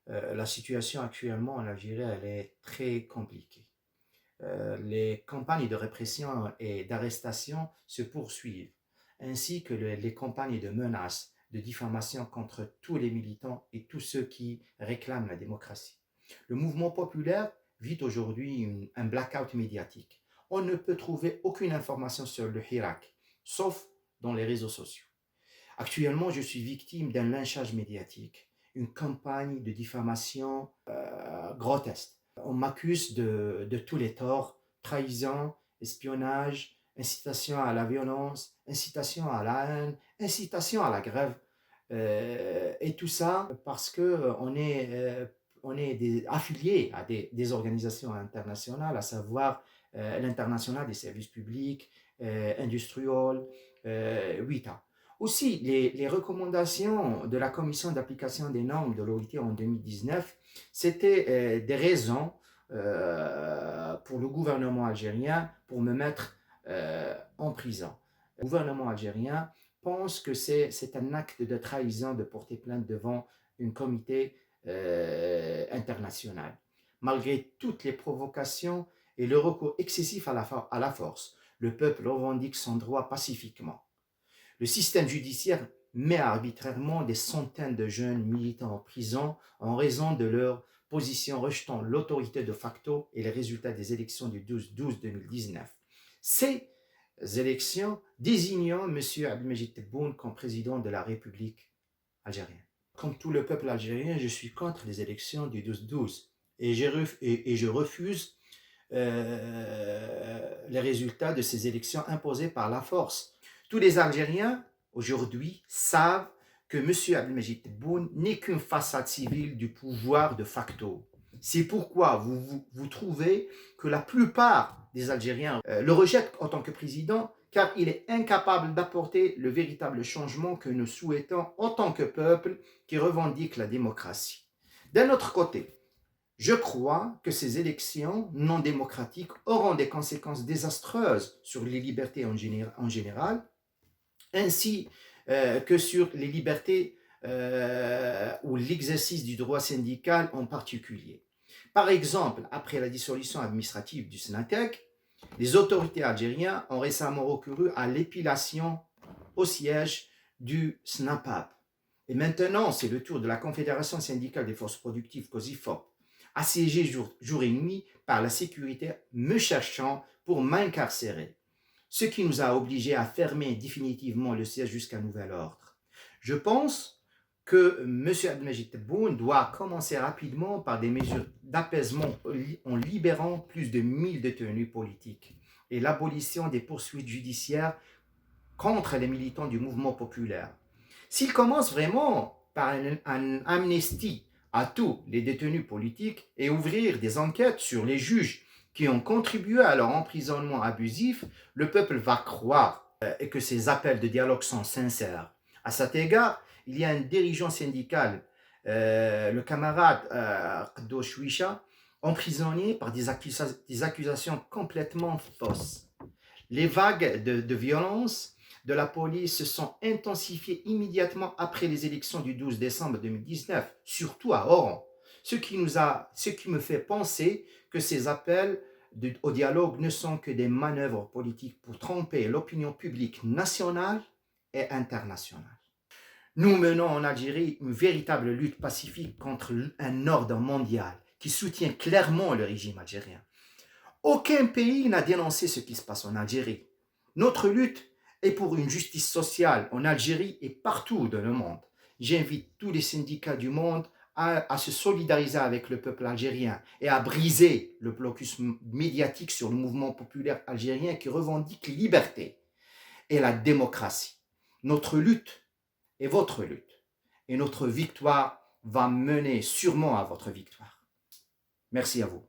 La situation actuellement en Algérie, elle est très compliquée. Les campagnes de répression et d'arrestation se poursuivent, ainsi que les campagnes de menaces, de diffamation contre tous les militants et tous ceux qui réclament la démocratie. Le mouvement populaire vit aujourd'hui un blackout médiatique. On ne peut trouver aucune information sur le Hirak, sauf dans les réseaux sociaux. Actuellement, je suis victime d'un lynchage médiatique, une campagne de diffamation grotesque. On m'accuse de tous les torts, trahison, espionnage, incitation à la violence, incitation à la haine, incitation à la grève. Et tout ça parce on est affiliés à des organisations internationales, à savoir l'International des services publics, Industrial, WITA. Aussi, les recommandations de la Commission d'application des normes de l'OIT en 2019, c'était des raisons pour le gouvernement algérien pour me mettre en prison. Le gouvernement algérien pense que c'est un acte de trahison de porter plainte devant un comité international. Malgré toutes les provocations et le recours excessif à la force, le peuple revendique son droit pacifiquement. Le système judiciaire met arbitrairement des centaines de jeunes militants en prison en raison de leur position rejetant l'autorité de facto et les résultats des élections du 12-12-2019. Ces élections désignant M. Abdelmejid Tebboune comme président de la République algérienne. Comme tout le peuple algérien, je suis contre les élections du 12-12 et je refuse les résultats de ces élections imposées par la force. Tous les Algériens, aujourd'hui, savent que M. Abdelmejid Tebboune n'est qu'une façade civile du pouvoir de facto. C'est pourquoi vous trouvez que la plupart des Algériens le rejettent en tant que président, car il est incapable d'apporter le véritable changement que nous souhaitons en tant que peuple qui revendique la démocratie. D'un autre côté, je crois que ces élections non démocratiques auront des conséquences désastreuses sur les libertés en général, ainsi que sur les libertés ou l'exercice du droit syndical en particulier. Par exemple, après la dissolution administrative du Sénatec, les autorités algériennes ont récemment recouru à l'épilation au siège du SNAPAP. Et maintenant, c'est le tour de la Confédération syndicale des forces productives, COSIFOP, assiégée jour et nuit par la sécurité, me cherchant pour m'incarcérer, ce qui nous a obligés à fermer définitivement le siège jusqu'à nouvel ordre. Je pense que M. Abdelmejid Tebboune doit commencer rapidement par des mesures d'apaisement en libérant plus de 1000 détenus politiques et l'abolition des poursuites judiciaires contre les militants du mouvement populaire. S'il commence vraiment par un amnistie à tous les détenus politiques et ouvrir des enquêtes sur les juges qui ont contribué à leur emprisonnement abusif, le peuple va croire que ces appels de dialogue sont sincères. À cet égard, il y a un dirigeant syndical, le camarade Qdo Chouicha, emprisonné par des accusations complètement fausses. Les vagues de violence de la police se sont intensifiées immédiatement après les élections du 12 décembre 2019, surtout à Oran, ce qui me fait penser que ces appels au dialogue ne sont que des manœuvres politiques pour tromper l'opinion publique nationale et internationale. Nous menons en Algérie une véritable lutte pacifique contre un ordre mondial qui soutient clairement le régime algérien. Aucun pays n'a dénoncé ce qui se passe en Algérie. Notre lutte est pour une justice sociale en Algérie et partout dans le monde. J'invite tous les syndicats du monde à se solidariser avec le peuple algérien et à briser le blocus médiatique sur le mouvement populaire algérien qui revendique la liberté et la démocratie. Notre lutte est votre lutte et notre victoire va mener sûrement à votre victoire. Merci à vous.